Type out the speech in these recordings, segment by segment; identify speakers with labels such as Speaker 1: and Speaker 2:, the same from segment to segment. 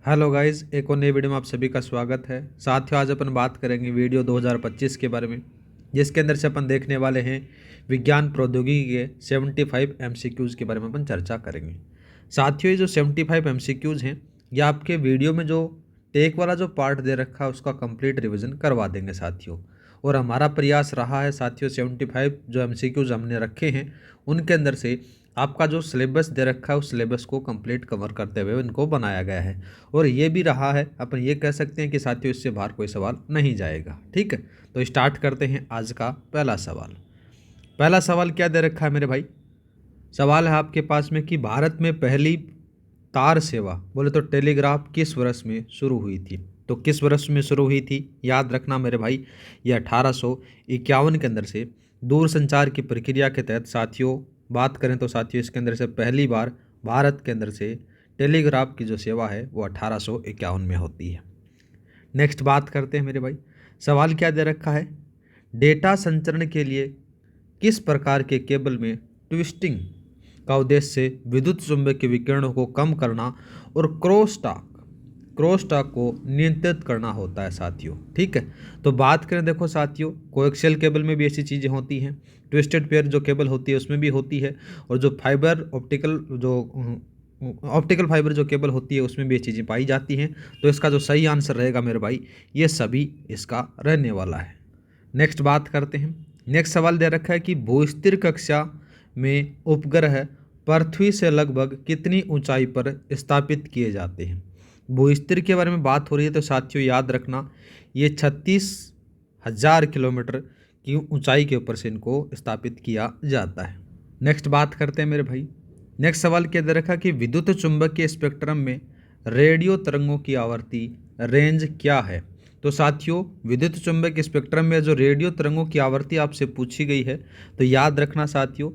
Speaker 1: Hello guys, एक और नई वीडियो में आप सभी का स्वागत है। साथियों, आज अपन बात करेंगे वीडियो 2025 के बारे में, जिसके अंदर से अपन देखने वाले हैं विज्ञान प्रौद्योगिकी के 75 एमसीक्यूज़ के बारे में अपन चर्चा करेंगे। साथियों, ये जो 75 एमसीक्यूज़ हैं, ये आपके वीडियो में जो टेक वाला जो पार्ट दे रखा है उसका कंप्लीट रिवीजन करवा देंगे साथियों। और हमारा प्रयास रहा है साथियों, 75 जो एमसीक्यूज़ हमने रखे हैं उनके अंदर से आपका जो सिलेबस दे रखा है उस सिलेबस को कंप्लीट कवर करते हुए इनको बनाया गया है। और ये भी रहा है, अपन ये कह सकते हैं कि साथियों इससे बाहर कोई सवाल नहीं जाएगा। ठीक है, तो स्टार्ट करते हैं आज का पहला सवाल। पहला सवाल क्या दे रखा है मेरे भाई? सवाल है आपके पास में कि भारत में पहली तार सेवा बोले तो टेलीग्राफ किस वर्ष में शुरू हुई थी? तो किस वर्ष में शुरू हुई थी याद रखना मेरे भाई, ये 1851 के अंदर से दूरसंचार की प्रक्रिया के तहत साथियों बात करें तो साथियों इसके अंदर से पहली बार भारत के अंदर से टेलीग्राफ की जो सेवा है वो 1851 में होती है। नेक्स्ट बात करते हैं मेरे भाई, सवाल क्या दे रखा है? डेटा संचरण के लिए किस प्रकार के केबल में ट्विस्टिंग का उद्देश्य से विद्युत चुंबकीय विकिरणों को कम करना और क्रॉसटॉक को नियंत्रित करना होता है साथियों। ठीक है, तो बात करें देखो साथियों, कोएक्सियल केबल में भी ऐसी चीज़ें होती हैं, ट्विस्टेड पेयर जो केबल होती है उसमें भी होती है, और जो फाइबर ऑप्टिकल फाइबर जो केबल होती है उसमें भी ये चीज़ें पाई जाती हैं। तो इसका जो सही आंसर रहेगा मेरे भाई, ये सभी इसका रहने वाला है। नेक्स्ट बात करते हैं। नेक्स्ट सवाल दे रखा है कि भूस्थिर कक्षा में उपग्रह पृथ्वी से लगभग कितनी ऊंचाई पर स्थापित किए जाते हैं? भूस्थिर के बारे में बात हो रही है तो साथियों याद रखना, ये 36,000 किलोमीटर की ऊंचाई के ऊपर से इनको स्थापित किया जाता है। नेक्स्ट बात करते हैं मेरे भाई। नेक्स्ट सवाल क्या दे रखा कि विद्युत चुंबकीय स्पेक्ट्रम में रेडियो तरंगों की आवृत्ति रेंज क्या है? तो साथियों विद्युत चुंबकीय स्पेक्ट्रम में जो रेडियो तरंगों की आवृत्ति आपसे पूछी गई है तो याद रखना साथियों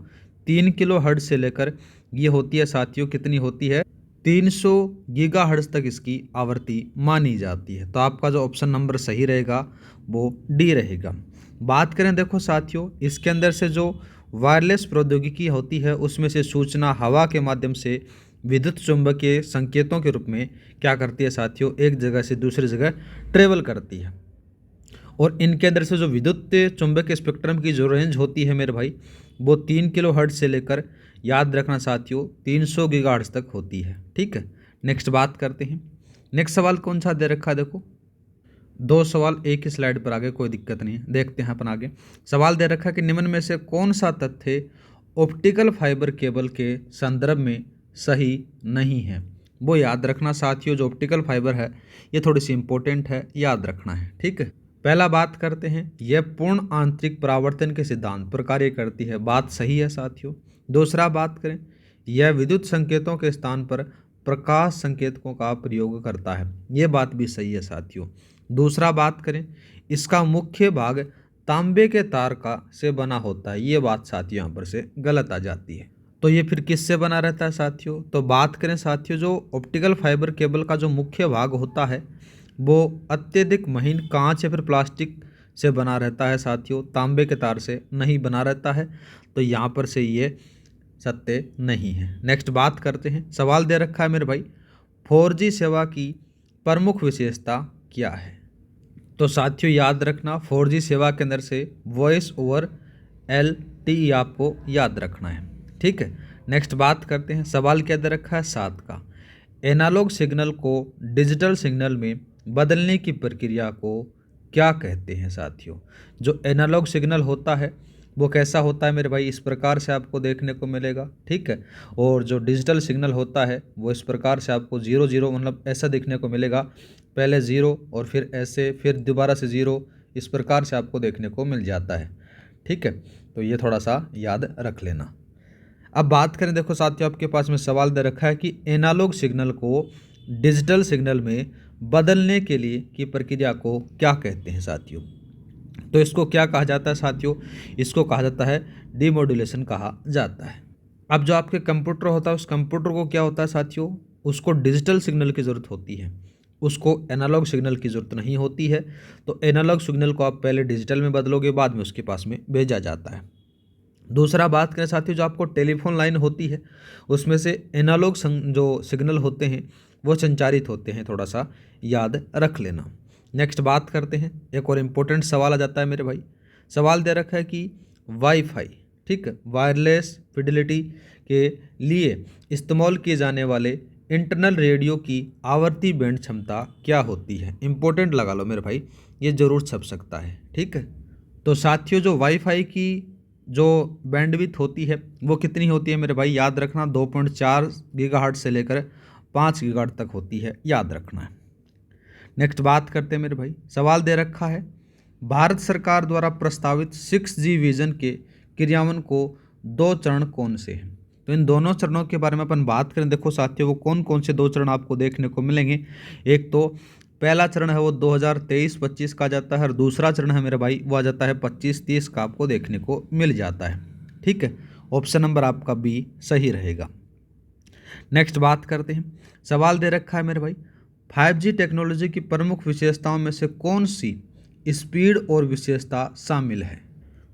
Speaker 1: 3 किलो हर्ट्ज से लेकर ये होती है साथियों, कितनी होती है? 300 गीगा हर्ट्ज तक इसकी आवृत्ति मानी जाती है। तो आपका जो ऑप्शन नंबर सही रहेगा वो डी रहेगा। बात करें देखो साथियों, इसके अंदर से जो वायरलेस प्रौद्योगिकी होती है उसमें से सूचना हवा के माध्यम से विद्युत चुंबकीय संकेतों के रूप में क्या करती है साथियों, एक जगह से दूसरी जगह ट्रेवल करती है। और इनके अंदर से जो विद्युत चुंबकीय स्पेक्ट्रम की जो रेंज होती है मेरे भाई, वो 3 किलो हर्ट्ज से लेकर याद रखना साथियों 300 गीगाहर्ट्ज तक होती है। ठीक है, नेक्स्ट बात करते हैं। नेक्स्ट सवाल कौन सा दे रखा है? देखो 2 सवाल एक ही स्लाइड पर आगे, कोई दिक्कत नहीं है, देखते हैं अपन आगे। सवाल दे रखा है कि निम्न में से कौन सा तथ्य ऑप्टिकल फाइबर केबल के संदर्भ में सही नहीं है? वो याद रखना साथियों, जो ऑप्टिकल फाइबर है ये थोड़ी सी इंपॉर्टेंट है, याद रखना है। ठीक है, पहला बात करते हैं, यह पूर्ण आंतरिक परावर्तन के सिद्धांत पर कार्य करती है, बात सही है साथियों। दूसरा बात करें, यह विद्युत संकेतों के स्थान पर प्रकाश संकेतकों का प्रयोग करता है, ये बात भी सही है साथियों। दूसरा बात करें, इसका मुख्य भाग तांबे के तार का से बना होता है, ये बात साथियों यहाँ पर से गलत आ जाती है। तो ये फिर किससे बना रहता है साथियों? तो बात करें साथियों, जो ऑप्टिकल फाइबर केबल का जो मुख्य भाग होता है वो अत्यधिक महीन कांच या फिर प्लास्टिक से बना रहता है साथियों, तांबे के तार से नहीं बना रहता है। तो यहाँ पर से ये सत्य नहीं है। नेक्स्ट बात करते हैं। सवाल दे रखा है मेरे भाई, 4G सेवा की प्रमुख विशेषता क्या है? तो साथियों याद रखना 4G सेवा के अंदर से वॉइस ओवर LTE आपको याद रखना है। ठीक है, नेक्स्ट बात करते हैं। सवाल क्या दे रखा है? 7 का, एनालॉग सिग्नल को डिजिटल सिग्नल में बदलने की प्रक्रिया को क्या कहते हैं साथियों? जो एनालॉग सिग्नल होता है वो कैसा होता है मेरे भाई, इस प्रकार से आपको देखने को मिलेगा। ठीक है, और जो डिजिटल सिग्नल होता है वो इस प्रकार से आपको 0 0 मतलब ऐसा देखने को मिलेगा, पहले 0 और फिर ऐसे, फिर दोबारा से 0, इस प्रकार से आपको देखने को मिल जाता है। ठीक है, तो ये थोड़ा सा याद रख लेना। अब बात करें, देखो साथियों आपके पास में सवाल दे रखा है कि एनालॉग सिग्नल को डिजिटल सिग्नल में बदलने के लिए की प्रक्रिया को क्या कहते हैं साथियों? तो इसको क्या कहा जाता है साथियों? इसको कहा जाता है डीमॉड्यूलेशन कहा जाता है। अब जो आपके कंप्यूटर होता है उस कंप्यूटर को क्या होता है साथियों, उसको डिजिटल सिग्नल की ज़रूरत होती है, उसको एनालॉग सिग्नल की ज़रूरत नहीं होती है। तो एनालॉग सिग्नल को आप पहले डिजिटल में बदलोगे, बाद में उसके पास में भेजा जाता है। दूसरा बात करें साथियों, जो आपको टेलीफोन लाइन होती है उसमें से एनालॉग जो सिग्नल होते हैं वो संचारित होते हैं, थोड़ा सा याद रख लेना। नेक्स्ट बात करते हैं, एक और इम्पोर्टेंट सवाल आ जाता है मेरे भाई। सवाल दे रखा है कि वाईफाई, ठीक है, वायरलेस फिडेलिटी के लिए इस्तेमाल किए जाने वाले इंटरनल रेडियो की आवर्ती बैंड क्षमता क्या होती है। इंपॉर्टेंट लगा लो मेरे भाई, ये जरूर छप सकता है, ठीक है। तो साथियों, जो वाईफाई की जो बैंडविड्थ होती है वो कितनी होती है मेरे भाई, याद रखना 2.4 गीगाहर्ट्ज से लेकर 5 गीगाहर्ट्ज तक होती है, याद रखना है। नेक्स्ट बात करते हैं मेरे भाई। सवाल दे रखा है, भारत सरकार द्वारा प्रस्तावित 6G विजन के क्रियान्वयन को 2 चरण कौन से हैं। तो इन दोनों चरणों के बारे में अपन बात करें, देखो साथियों, वो कौन कौन से 2 चरण आपको देखने को मिलेंगे। एक तो पहला चरण है वो 2023-25 का आ जाता है, और दूसरा चरण है मेरे भाई वो आ जाता है 25-30 का, आपको देखने को मिल जाता है, ठीक है। ऑप्शन नंबर आपका बी सही रहेगा। नेक्स्ट बात करते हैं। सवाल दे रखा है मेरे भाई, 5G टेक्नोलॉजी की प्रमुख विशेषताओं में से कौन सी स्पीड और विशेषता शामिल है।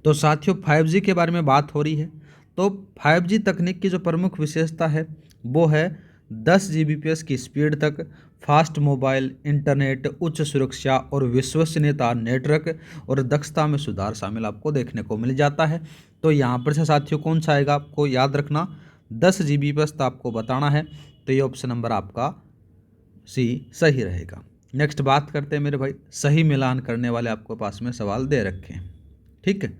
Speaker 1: तो साथियों, 5G के बारे में बात हो रही है, तो 5G तकनीक की जो प्रमुख विशेषता है वो है 10 Gbps की स्पीड तक, फास्ट मोबाइल इंटरनेट, उच्च सुरक्षा और विश्वसनीयता, नेटवर्क और दक्षता में सुधार शामिल आपको देखने को मिल जाता है। तो यहाँ पर से साथियों कौन सा आएगा, आपको याद रखना 10 Gbps तो आपको बताना है, तो ये ऑप्शन नंबर आपका सी सही रहेगा। नेक्स्ट बात करते हैं मेरे भाई, सही मिलान करने वाले आपको पास में सवाल दे रखे हैं, ठीक है।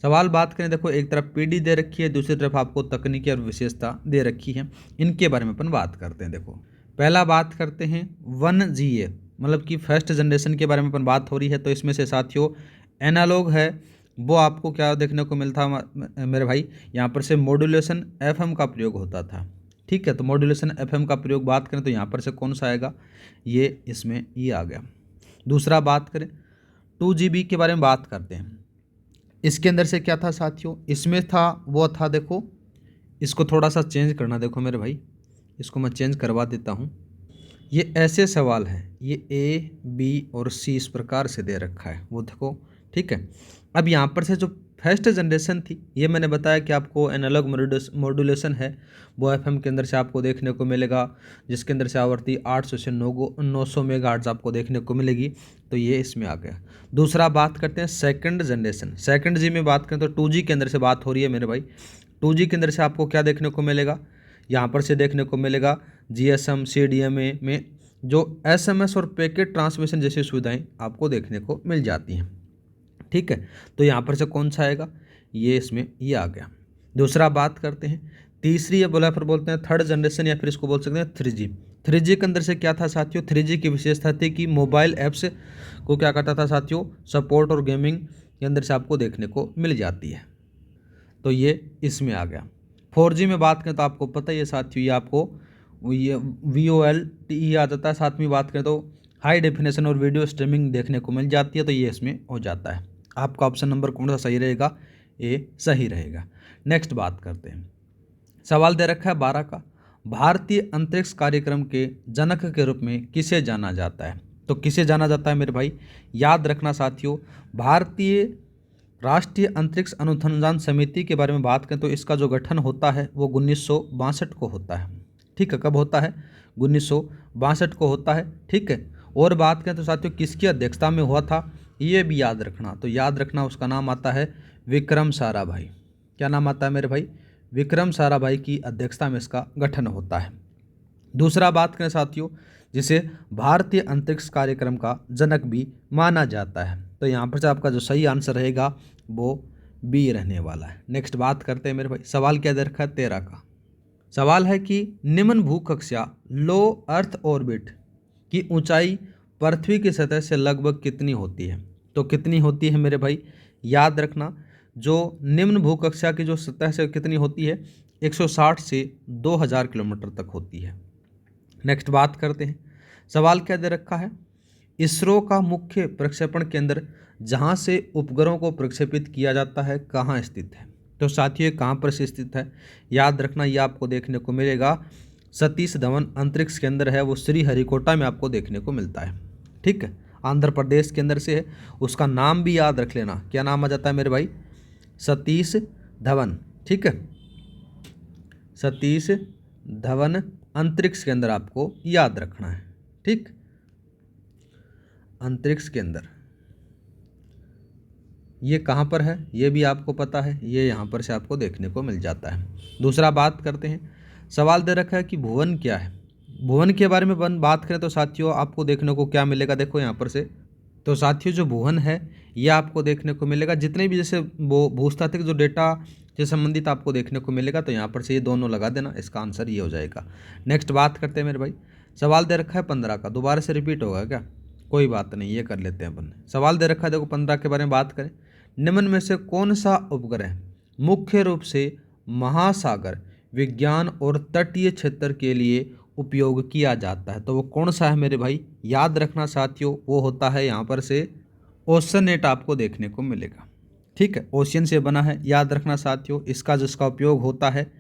Speaker 1: सवाल बात करें, देखो एक तरफ पीडी दे रखी है, दूसरी तरफ आपको तकनीकी और विशेषता दे रखी है, इनके बारे में अपन बात करते हैं। देखो पहला बात करते हैं 1GA, मतलब कि फर्स्ट जनरेशन के बारे में अपन बात हो रही है। तो इसमें से साथियों एनालॉग है, वो आपको क्या देखने को मिलता मेरे भाई, यहाँ पर से मॉड्यूलेशन FM का प्रयोग होता था, ठीक है। तो मॉड्यूलेशन FM का प्रयोग बात करें तो यहाँ पर से कौन सा आएगा, ये इसमें ये आ गया। दूसरा बात करें 2GB के बारे में बात करते हैं। इसके अंदर से क्या था साथियों, इसमें था वो था, देखो इसको थोड़ा सा चेंज करना, देखो मेरे भाई इसको मैं चेंज करवा देता हूँ। ये ऐसे सवाल है, ये A, B और C इस प्रकार से दे रखा है, वो देखो, ठीक है। अब यहाँ पर से जो फर्स्ट जनरेशन थी, ये मैंने बताया कि आपको एनालॉग मॉड्यूलेशन है, वो FM के अंदर से आपको देखने को मिलेगा, जिसके अंदर से आवृत्ति 800 से 900 मेगाहर्ट्ज आपको देखने को मिलेगी। तो ये इसमें आ गया। दूसरा बात करते हैं सेकंड जनरेशन। सेकंड जी में बात करें तो 2G के अंदर से बात हो रही है मेरे भाई। 2G के अंदर से आपको क्या देखने को मिलेगा, यहाँ पर से देखने को मिलेगा GSM CDMA में जो SMS और पैकेट ट्रांसमिशन जैसी सुविधाएं आपको देखने को मिल जाती हैं, ठीक है। तो यहाँ पर से कौन सा आएगा, ये इसमें ये आ गया। दूसरा बात करते हैं तीसरी, या बोला फिर बोलते हैं थर्ड जनरेशन, या फिर इसको बोल सकते हैं 3G। 3G के अंदर से क्या था साथियों, 3G की विशेषता थी कि मोबाइल ऐप्स को क्या करता था साथियों, सपोर्ट और गेमिंग के अंदर से आपको देखने को मिल जाती है। तो ये इसमें आ गया। 4G में बात करें तो आपको पता ही है साथियों, ये आपको ये VOLTE आ जाता है। साथ में बात करें तो हाई डेफिनेशन और वीडियो स्ट्रीमिंग देखने को मिल जाती है, तो ये इसमें हो जाता है। आपका ऑप्शन नंबर कौन सा सही रहेगा, ए सही रहेगा। नेक्स्ट बात करते हैं। सवाल दे रखा है 12 का, भारतीय अंतरिक्ष कार्यक्रम के जनक के रूप में किसे जाना जाता है। तो किसे जाना जाता है मेरे भाई, याद रखना साथियों, भारतीय राष्ट्रीय अंतरिक्ष अनुसंधान समिति के बारे में बात करें तो इसका जो गठन होता है वो 1962 को होता है, ठीक है। कब होता है, 1962 को होता है, ठीक है। और बात करें तो साथियों किसकी अध्यक्षता में हुआ था, ये भी याद रखना। तो याद रखना उसका नाम आता है विक्रम साराभाई। क्या नाम आता है मेरे भाई, विक्रम साराभाई की अध्यक्षता में इसका गठन होता है। दूसरा बात करें साथियों, जिसे भारतीय अंतरिक्ष कार्यक्रम का जनक भी माना जाता है, तो यहाँ पर से आपका जो सही आंसर रहेगा वो बी रहने वाला है। नेक्स्ट बात करते हैं मेरे भाई। सवाल क्या दे रखा है 13 का। सवाल है कि निम्न भूकक्षा लो अर्थ ऑर्बिट की ऊंचाई पृथ्वी की सतह से लगभग कितनी होती है। तो कितनी होती है मेरे भाई, याद रखना जो निम्न भूकक्षा की जो सतह से कितनी होती है, 160 से 2000 किलोमीटर तक होती है। नेक्स्ट बात करते हैं। सवाल क्या दे रखा है, इसरो का मुख्य प्रक्षेपण केंद्र जहां से उपग्रहों को प्रक्षेपित किया जाता है कहाँ स्थित है। तो साथियों कहाँ पर से स्थित है, याद रखना ये आपको देखने को मिलेगा सतीश धवन अंतरिक्ष केंद्र है, वो श्रीहरिकोटा में आपको देखने को मिलता है, ठीक है। आंध्र प्रदेश के अंदर से है, उसका नाम भी याद रख लेना। क्या नाम आ जाता है मेरे भाई, सतीश धवन, ठीक है, सतीश धवन अंतरिक्ष के अंदर आपको याद रखना है। ठीक, अंतरिक्ष के अंदर ये कहाँ पर है ये भी आपको पता है, ये यहाँ पर से आपको देखने को मिल जाता है। दूसरा बात करते हैं, सवाल दे रखा है कि भुवन क्या है। भुवन के बारे में बात करें तो साथियों आपको देखने को क्या मिलेगा, देखो यहाँ पर से। तो साथियों जो भुवन है ये आपको देखने को मिलेगा, जितने भी जैसे वो भूस्थात्विक जो डेटा से संबंधित आपको देखने को मिलेगा, तो यहाँ पर से ये दोनों लगा देना, इसका आंसर ये हो जाएगा। नेक्स्ट बात करते हैं मेरे भाई, सवाल दे रखा है 15 का, दोबारा से रिपीट होगा क्या, कोई बात नहीं, ये कर लेते हैं अपन। सवाल दे रखा है देखो 15 के बारे में बात करें, निम्न में से कौन सा उपग्रह मुख्य रूप से महासागर विज्ञान और तटीय क्षेत्र के लिए उपयोग किया जाता है, तो वो कौन सा है मेरे भाई, याद रखना साथियों, वो होता है यहाँ पर से ओशननेट आपको देखने को मिलेगा। ठीक है, ओशियन से बना है, याद रखना साथियों। इसका जिसका उपयोग होता है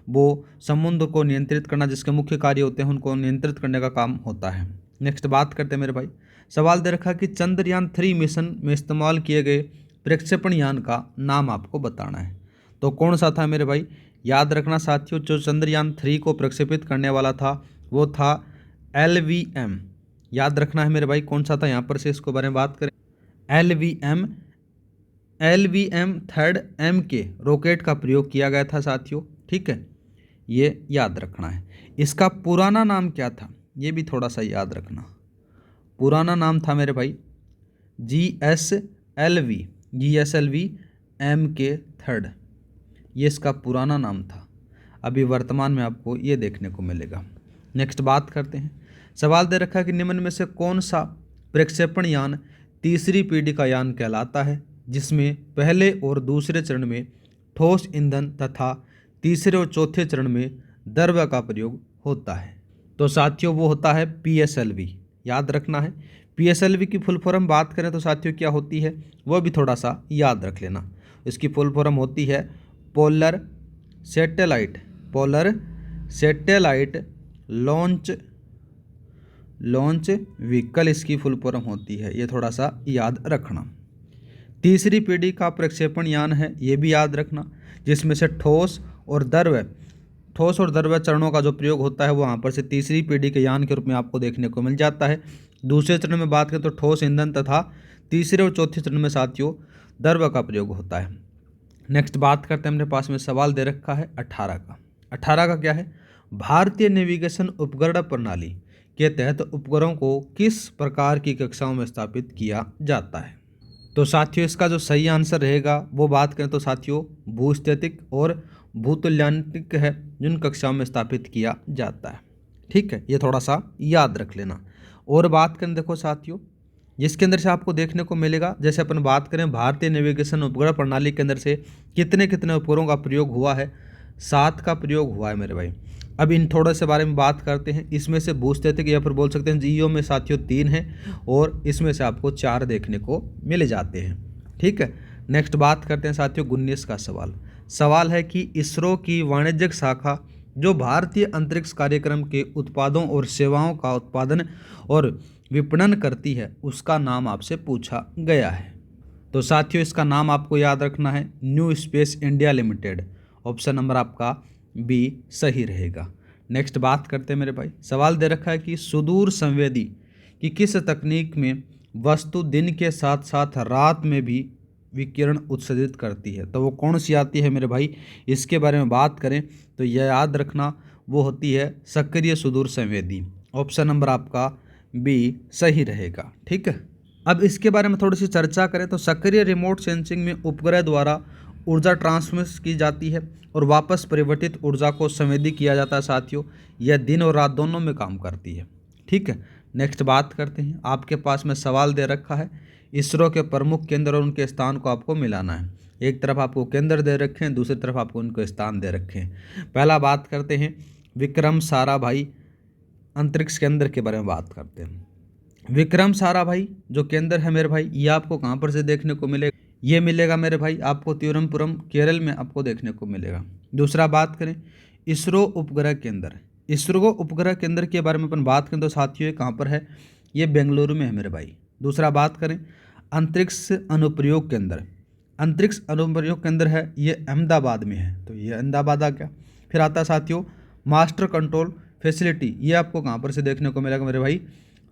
Speaker 1: वो समुद्र को नियंत्रित करना, जिसके मुख्य कार्य होते हैं उनको नियंत्रित करने का काम होता है। नेक्स्ट बात करते हैं मेरे भाई, सवाल दे रखा कि चंद्रयान 3 मिशन में इस्तेमाल किए गए प्रक्षेपण यान का नाम आपको बताना है, तो कौन सा था मेरे भाई, याद रखना साथियों। जो चंद्रयान 3 को प्रक्षेपित करने वाला था वो था LVM, याद रखना है मेरे भाई कौन सा था, यहाँ पर से इसको बारे में बात करें। LVM 3rd M के रॉकेट का प्रयोग किया गया था साथियों। ठीक है, ये याद रखना है। इसका पुराना नाम क्या था ये भी थोड़ा सा याद रखना, पुराना नाम था मेरे भाई GSLV MK 3rd, ये इसका पुराना नाम था। अभी वर्तमान में आपको ये देखने को मिलेगा। नेक्स्ट बात करते हैं, सवाल दे रखा है कि निम्न में से कौन सा प्रक्षेपण यान तीसरी पीढ़ी का यान कहलाता है, जिसमें पहले और दूसरे चरण में ठोस ईंधन तथा तीसरे और चौथे चरण में द्रव्य का प्रयोग होता है, तो साथियों वो होता है PSLV, याद रखना है। PSLV की फुल फॉर्म बात करें तो साथियों क्या होती है वो भी थोड़ा सा याद रख लेना। इसकी फुल फॉर्म होती है पोलर सैटेलाइट लॉन्च व्हीकल, इसकी फुल फॉर्म होती है, ये थोड़ा सा याद रखना। तीसरी पीढ़ी का प्रक्षेपण यान है, ये भी याद रखना, जिसमें से ठोस और द्रव्य चरणों का जो प्रयोग होता है वो वहाँ पर से तीसरी पीढ़ी के यान के रूप में आपको देखने को मिल जाता है। दूसरे चरण में बात करें तो ठोस ईंधन तथा तीसरे और चौथे चरण में साथियों द्रव्य का प्रयोग होता है। नेक्स्ट बात करते हैं, मेरे पास में सवाल दे रखा है 18 का क्या है, भारतीय नेविगेशन उपग्रह प्रणाली के तहत उपग्रहों को किस प्रकार की कक्षाओं में स्थापित किया जाता है, तो साथियों इसका जो सही आंसर रहेगा वो बात करें तो साथियों भूस्थितिक और भूतुल्यांकिक है, जिन कक्षाओं में स्थापित किया जाता है। ठीक है, ये थोड़ा सा याद रख लेना। और बात करें देखो साथियों, जिसके अंदर से आपको देखने को मिलेगा, जैसे अपन बात करें भारतीय नेविगेशन उपग्रह प्रणाली के अंदर से कितने कितने उपग्रहों का प्रयोग हुआ है, 7 का प्रयोग हुआ है मेरे भाई। अब इन थोड़े से बारे में बात करते हैं। इसमें से भूस्थितिक या फिर बोल सकते हैं GEO में साथियों 3 हैं और इसमें से आपको 4 देखने को मिल जाते हैं। ठीक है, नेक्स्ट बात करते हैं साथियों 19 का सवाल है कि इसरो की वाणिज्यिक शाखा जो भारतीय अंतरिक्ष कार्यक्रम के उत्पादों और सेवाओं का उत्पादन और विपणन करती है उसका नाम आपसे पूछा गया है, तो साथियों इसका नाम आपको याद रखना है new space India limited. Option number आपका B सही रहेगा। नेक्स्ट बात करते हैं मेरे भाई, सवाल दे रखा है कि सुदूर संवेदी की किस तकनीक में वस्तु दिन के साथ साथ रात में भी विकिरण उत्सर्जित करती है, तो वो कौन सी आती है मेरे भाई, इसके बारे में बात करें तो यह याद रखना वो होती है सक्रिय सुदूर संवेदी। ऑप्शन नंबर आपका B सही रहेगा। ठीक है, अब इसके बारे में थोड़ी सी चर्चा करें तो सक्रिय रिमोट सेंसिंग में उपग्रह द्वारा ऊर्जा ट्रांसमिट की जाती है और वापस परिवर्तित ऊर्जा को संवेदी किया जाता है साथियों, यह दिन और रात दोनों में काम करती है। ठीक है, नेक्स्ट बात करते हैं, आपके पास में सवाल दे रखा है इसरो के प्रमुख केंद्र और उनके स्थान को आपको मिलाना है। एक तरफ आपको केंद्र दे रखे हैं, दूसरी तरफ आपको उनके स्थान दे रखे हैं। पहला बात करते हैं विक्रम साराभाई अंतरिक्ष केंद्र के बारे में बात करते हैं। विक्रम साराभाई जो केंद्र है मेरे भाई, ये आपको कहाँ पर से देखने को मिलेगा, ये मिलेगा मेरे भाई आपको तिरुवनंतपुरम केरल में आपको देखने को मिलेगा। दूसरा बात करें इसरो उपग्रह केंद्र, इसरो उपग्रह केंद्र के बारे में अपन बात करें तो साथियों कहाँ पर है, ये बेंगलुरु में है मेरे भाई। दूसरा बात करें अंतरिक्ष अनुप्रयोग केंद्र, अंतरिक्ष अनुप्रयोग केंद्र है ये अहमदाबाद में है, तो ये अहमदाबाद आ गया। फिर आता है साथियों मास्टर कंट्रोल फैसिलिटी, ये आपको कहाँ पर से देखने को मिलेगा मेरे भाई?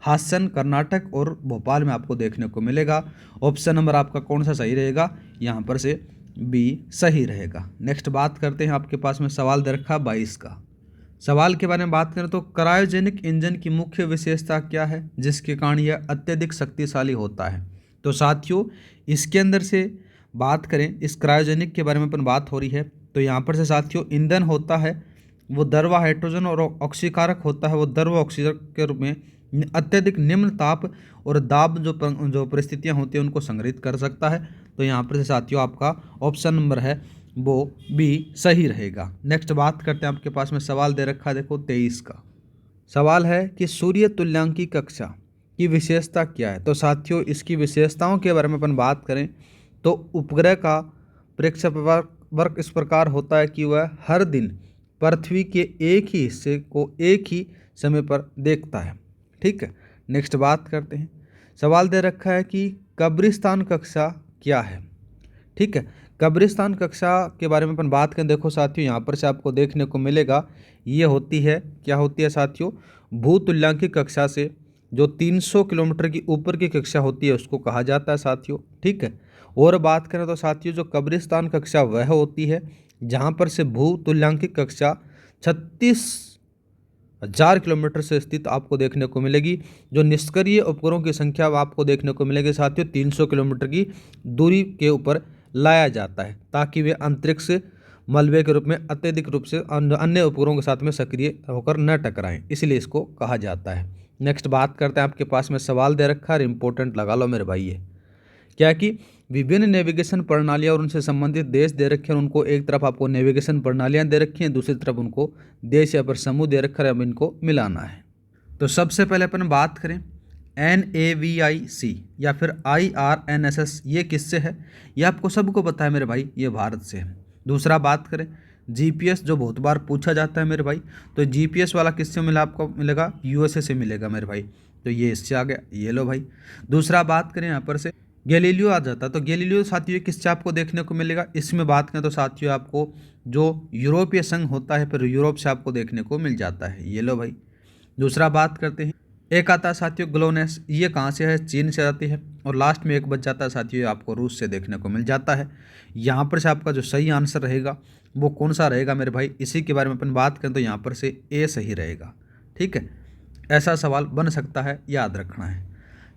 Speaker 1: हासन, कर्नाटक और भोपाल में आपको देखने को मिलेगा। ऑप्शन नंबर आपका कौन सा सही रहेगा? यहाँ पर से बी सही रहेगा। नेक्स्ट बात करते हैं, आपके पास में सवाल दे रखा 22 का। सवाल के बारे में बात करें तो क्रायोजेनिक इंजन की मुख्य विशेषता क्या है जिसके कारण यह अत्यधिक शक्तिशाली होता है? तो साथियों इसके अंदर से बात करें, इस क्रायोजेनिक के बारे में अपन बात हो रही है, तो यहाँ पर से साथियों ईंधन होता है वो द्रव हाइड्रोजन और ऑक्सीकारक होता है वो द्रव ऑक्सीजन के रूप में अत्यधिक निम्न ताप और दाब जो परिस्थितियाँ होती हैं उनको संग्रहित कर सकता है। तो यहाँ पर से साथियों आपका ऑप्शन नंबर है वो बी सही रहेगा। नेक्स्ट बात करते हैं, आपके पास में सवाल दे रखा है देखो 23 का। सवाल है कि सूर्य तुल्यांकी कक्षा की विशेषता क्या है? तो साथियों इसकी विशेषताओं के बारे में अपन बात करें तो उपग्रह का प्रक्षेपवक्र इस प्रकार होता है कि वह हर दिन पृथ्वी के एक ही हिस्से को एक ही समय पर देखता है। ठीक है, नेक्स्ट बात करते हैं। सवाल दे रखा है कि कब्रिस्तान कक्षा क्या है? ठीक है, कब्रिस्तान कक्षा के बारे में अपन बात करें, देखो साथियों यहाँ पर से आपको देखने को मिलेगा ये होती है, क्या होती है साथियों? भूतुल्यांकी कक्षा से जो 300 किलोमीटर की ऊपर की कक्षा होती है उसको कहा जाता है साथियों। ठीक है, और बात करें तो साथियों जो कब्रिस्तान कक्षा वह होती है जहाँ पर से भूतुल्यांकी कक्षा 36,000 किलोमीटर से स्थित आपको देखने को मिलेगी। जो निष्क्रिय उपग्रहों की संख्या आपको देखने को मिलेगी साथियों 300 किलोमीटर की दूरी के ऊपर लाया जाता है ताकि वे अंतरिक्ष मलबे के रूप में अत्यधिक रूप से अन्य उपग्रहों के साथ में सक्रिय होकर न टकराएं, इसलिए इसको कहा जाता है। नेक्स्ट बात करते हैं, आपके पास में सवाल दे रखा है, इंपॉर्टेंट लगा लो मेरे भाई। ये क्या कि विभिन्न नेविगेशन प्रणालियां और उनसे संबंधित देश दे रखे हैं, उनको एक तरफ आपको नेविगेशन प्रणालियां दे रखी हैं, दूसरी तरफ उनको देश या फिर समूह दे रखा है, अब इनको मिलाना है। तो सबसे पहले अपन बात करें NAVIC या फिर IRNSS, ये किससे है? ये आपको सबको पता है मेरे भाई, ये भारत से है। दूसरा बात करें GPS, जो बहुत बार पूछा जाता है मेरे भाई, तो GPS वाला किससे मिला? आपको मिलेगा USA से मिलेगा मेरे भाई, तो ये इससे आ गया, ये लो भाई। दूसरा बात करें यहाँ पर से गैलीलियो आ जाता, तो गैलीलियो साथियों किससे आपको देखने को मिलेगा? इसमें बात करें तो साथियों आपको जो यूरोपीय संघ होता है फिर यूरोप से आपको देखने को मिल जाता है, ये लो भाई। दूसरा बात करते हैं, एक आता है साथियों ग्लोनेस, ये कहाँ से है? चीन से आती है। और लास्ट में एक बच जाता है साथियों आपको रूस से देखने को मिल जाता है। यहाँ पर से आपका जो सही आंसर रहेगा वो कौन सा रहेगा मेरे भाई? इसी के बारे में अपन बात करें तो यहाँ पर से ए सही रहेगा। ठीक है, ऐसा सवाल बन सकता है, याद रखना है।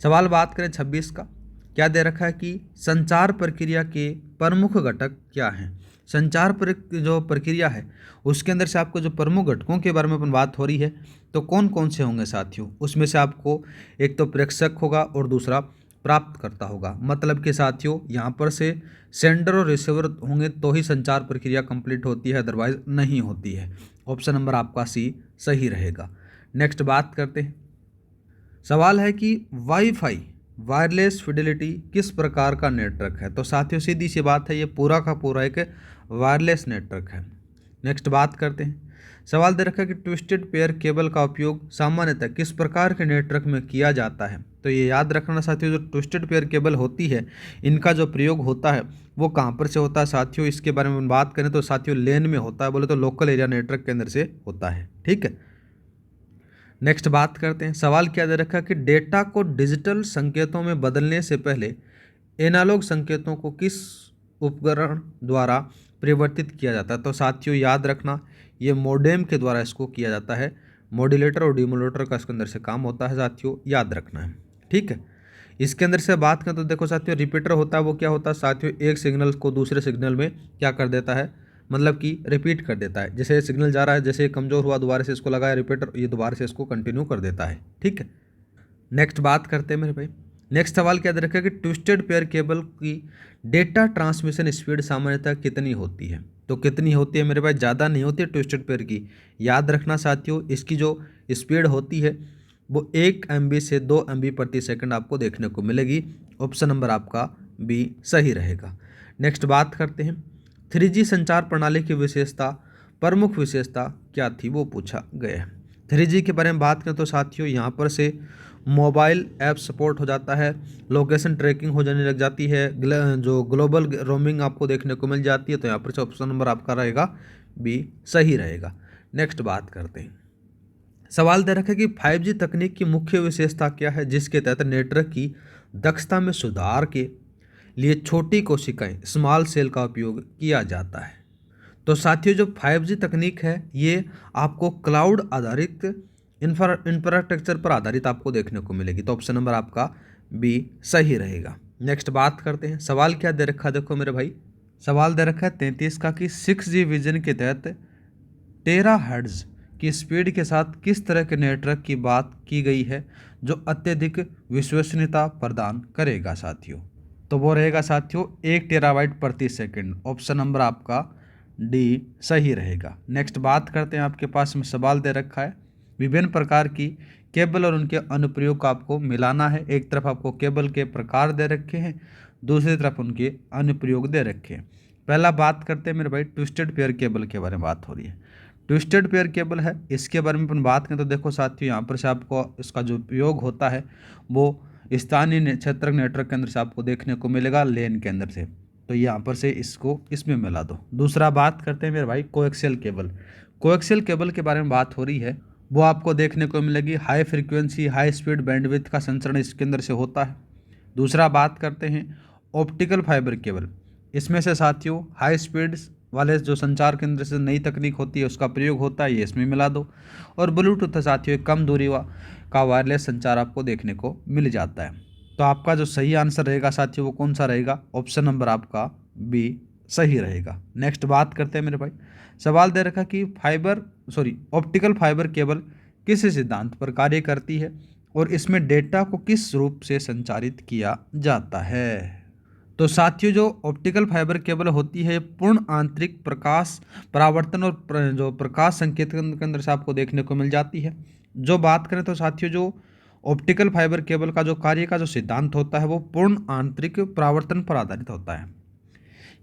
Speaker 1: सवाल बात करें 26 का, क्या दे रखा है कि संचार प्रक्रिया के प्रमुख घटक क्या हैं? संचार जो प्रक्रिया है उसके अंदर से आपको जो प्रमुख घटकों के बारे में अपन बात हो रही है तो कौन कौन से होंगे साथियों? उसमें से आपको एक तो प्रेषक होगा और दूसरा प्राप्तकर्ता होगा। मतलब कि साथियों यहाँ पर से सेंडर और रिसीवर होंगे तो ही संचार प्रक्रिया कंप्लीट होती है, अदरवाइज नहीं होती है। ऑप्शन नंबर आपका सी सही रहेगा। नेक्स्ट बात करते हैं, सवाल है कि वाईफाई वायरलेस फिडेलिटी किस प्रकार का नेटवर्क है? तो साथियों सीधी सी बात है, ये पूरा का पूरा एक वायरलेस नेटवर्क है। नेक्स्ट बात करते हैं, सवाल दे रखा है कि ट्विस्टेड पेयर केबल का उपयोग सामान्यतः किस प्रकार के नेटवर्क में किया जाता है? तो ये याद रखना साथियों, जो ट्विस्टेड पेयर केबल होती है इनका जो प्रयोग होता है वो कहाँ पर से होता है साथियों? इसके बारे में बात करें तो साथियों लेन में होता है, बोले तो लोकल एरिया नेटवर्क के अंदर से होता है। ठीक है, नेक्स्ट बात करते हैं, सवाल क्या दे रखा है कि डेटा को डिजिटल संकेतों में बदलने से पहले एनालॉग संकेतों को किस उपकरण द्वारा परिवर्तित किया जाता है? तो साथियों याद रखना ये मोडेम के द्वारा इसको किया जाता है। मॉड्यूलेटर और डिमोलेटर का इसके अंदर से काम होता है साथियों, याद रखना है। ठीक है, इसके अंदर से बात करें तो देखो साथियों रिपीटर होता है, वो क्या होता है साथियों? एक सिग्नल को दूसरे सिग्नल में क्या कर देता है? मतलब कि रिपीट कर देता है। जैसे सिग्नल जा रहा है, जैसे कमज़ोर हुआ दोबारा से इसको लगाया रिपीटर, ये दोबारा से इसको कंटिन्यू कर देता है। ठीक है, नेक्स्ट बात करते हैं मेरे भाई। नेक्स्ट सवाल क्या दे रखा है कि ट्विस्टेड पेयर केबल की डेटा ट्रांसमिशन स्पीड सामान्यतः कितनी होती है? तो कितनी होती है मेरे भाई? ज़्यादा नहीं होती है ट्विस्टेड पेयर की। याद रखना साथियों, इसकी जो स्पीड होती है वो 1 MB से 2 MB प्रति सेकंड आपको देखने को मिलेगी। ऑप्शन नंबर आपका बी सही रहेगा। नेक्स्ट बात करते हैं, 3G संचार प्रणाली की विशेषता, प्रमुख विशेषता क्या थी वो पूछा गया है। 3G के बारे में बात करें तो साथियों यहाँ पर से मोबाइल ऐप सपोर्ट हो जाता है, लोकेशन ट्रैकिंग हो जाने लग जाती है, जो ग्लोबल रोमिंग आपको देखने को मिल जाती है। तो यहाँ पर से ऑप्शन नंबर आपका रहेगा बी सही रहेगा। नेक्स्ट बात करते हैं, सवाल दे रखा है कि 5G तकनीक की मुख्य विशेषता क्या है जिसके तहत नेटवर्क की दक्षता में सुधार के लिए छोटी कोशिकाएं स्मॉल सेल का उपयोग किया जाता है। तो साथियों, जो 5G तकनीक है ये आपको क्लाउड आधारित इंफ्रास्ट्रक्चर पर आधारित आपको देखने को मिलेगी। तो ऑप्शन नंबर आपका बी सही रहेगा। नेक्स्ट बात करते हैं, सवाल क्या दे रखा है, देखो मेरे भाई, सवाल दे रखा है 33 का कि 6G विजन के तहत टेराहर्ट्ज की स्पीड के साथ किस तरह के नेटवर्क की बात की गई है जो अत्यधिक विश्वसनीयता प्रदान करेगा साथियों। तो वो रहेगा साथियों 1 टेराबाइट प्रति सेकंड। ऑप्शन नंबर आपका डी सही रहेगा। नेक्स्ट बात करते हैं, आपके पास में सवाल दे रखा है विभिन्न प्रकार की केबल और उनके अनुप्रयोग का आपको मिलाना है। एक तरफ आपको केबल के प्रकार दे रखे हैं, दूसरी तरफ उनके अनुप्रयोग दे रखे हैं। पहला बात करते हैं मेरे भाई ट्विस्टेड पेयर केबल के बारे में बात हो रही है। ट्विस्टेड पेयर केबल है, इसके बारे में अपन बात करें तो देखो साथियों, यहाँ पर से आपको इसका जो उपयोग होता है वो स्थानीय क्षेत्र नेटवर्क के अंदर से आपको देखने को मिलेगा, लेन के अंदर से। तो यहाँ पर से इसको इसमें मिला दो। दूसरा बात करते हैं मेरे भाई कोएक्सियल केबल। कोएक्सियल केबल के बारे में बात हो रही है, वो आपको देखने को मिलेगी high frequency high speed bandwidth का संचरण इसके अंदर से होता है। दूसरा बात करते हैं ऑप्टिकल फाइबर केबल। इसमें से साथियों हाई स्पीड वाले जो संचार के अंदर से नई तकनीक होती है उसका प्रयोग होता है, ये इसमें मिला दो। और ब्लूटूथ है साथियों, कम दूरी का वायरलेस संचार आपको देखने को मिल जाता है। तो आपका जो सही आंसर रहेगा साथियों वो कौन सा रहेगा, ऑप्शन नंबर आपका बी सही रहेगा। नेक्स्ट बात करते हैं मेरे भाई, सवाल दे रखा कि ऑप्टिकल फाइबर केबल किस सिद्धांत पर कार्य करती है और इसमें डेटा को किस रूप से संचारित किया जाता है। तो साथियों, जो ऑप्टिकल फाइबर केबल होती है पूर्ण आंतरिक प्रकाश परावर्तन और जो प्रकाश संकेत के अंदर से आपको देखने को मिल जाती है। जो बात करें तो साथियों, जो ऑप्टिकल फाइबर केबल का जो कार्य का जो सिद्धांत होता है वो पूर्ण आंतरिक परावर्तन पर आधारित होता है।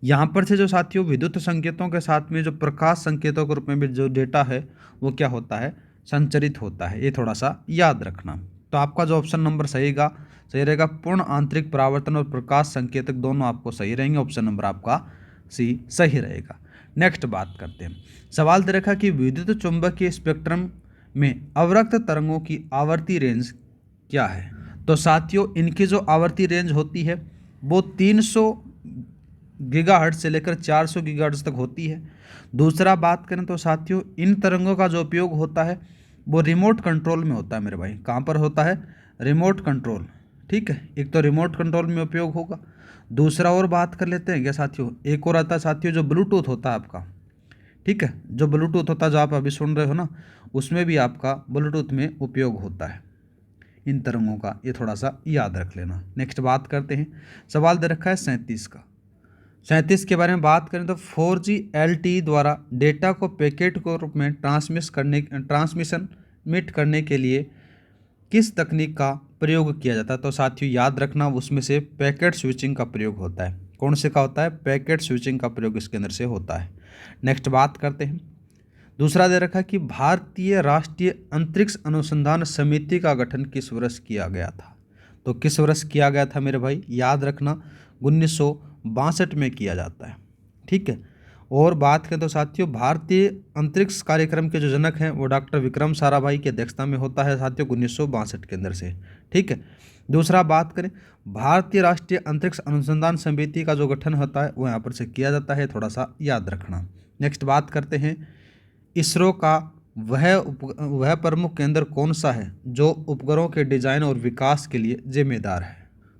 Speaker 1: यहाँ पर से जो साथियों विद्युत संकेतों के साथ में जो प्रकाश संकेतों के रूप में भी जो डेटा है वो क्या होता है, संचरित होता है। ये थोड़ा सा याद रखना। तो आपका जो ऑप्शन नंबर सही रहेगा पूर्ण आंतरिक परावर्तन और प्रकाश संकेतक दोनों आपको सही रहेंगे। ऑप्शन नंबर आपका सी सही रहेगा। नेक्स्ट बात करते हैं, सवाल दे रखा कि विद्युत चुंबकीय स्पेक्ट्रम में अवरक्त तरंगों की आवर्ती रेंज क्या है। तो साथियों, इनकी जो आवर्ती रेंज होती है वो 300 गीगाहर्ट्ज से लेकर 400 गीगाहर्ट्ज तक होती है। दूसरा बात करें तो साथियों, इन तरंगों का जो उपयोग होता है वो रिमोट कंट्रोल में होता है मेरे भाई। कहाँ पर होता है, रिमोट कंट्रोल। ठीक है, एक तो रिमोट कंट्रोल में उपयोग होगा। दूसरा और बात कर लेते हैं क्या साथियों, एक और आता है साथियों जो ब्लूटूथ होता है आपका। ठीक है, जो ब्लूटूथ होता है जो आप अभी सुन रहे हो ना, उसमें भी आपका ब्लूटूथ में उपयोग होता है इन तरंगों का, ये थोड़ा सा याद रख लेना। नेक्स्ट बात करते हैं, सवाल दे रखा है 37 का। 37 के बारे में बात करें तो 4G LTE द्वारा डेटा को पैकेट के रूप में ट्रांसमिट करने के लिए किस तकनीक का प्रयोग किया जाता है। तो साथियों याद रखना, उसमें से पैकेट स्विचिंग का प्रयोग होता है। कौन से का होता है, पैकेट स्विचिंग का प्रयोग इसके अंदर से होता है। नेक्स्ट बात करते हैं, दूसरा दे रखा है कि भारतीय राष्ट्रीय अंतरिक्ष अनुसंधान समिति का गठन किस वर्ष किया गया था। तो किस वर्ष किया गया था मेरे भाई, याद रखना 1962 में किया जाता है। ठीक है, और बात करें तो साथियों भारतीय अंतरिक्ष कार्यक्रम के जो जनक हैं वो डॉक्टर विक्रम साराभाई की अध्यक्षता में होता है साथियों 1962 के अंदर से। ठीक है, दूसरा बात करें भारतीय राष्ट्रीय अंतरिक्ष अनुसंधान समिति का जो गठन होता है वो यहाँ पर से किया जाता है, थोड़ा सा याद रखना। नेक्स्ट बात करते हैं, इसरो का वह प्रमुख केंद्र कौन सा है जो उपग्रहों के डिजाइन और विकास के लिए जिम्मेदार है।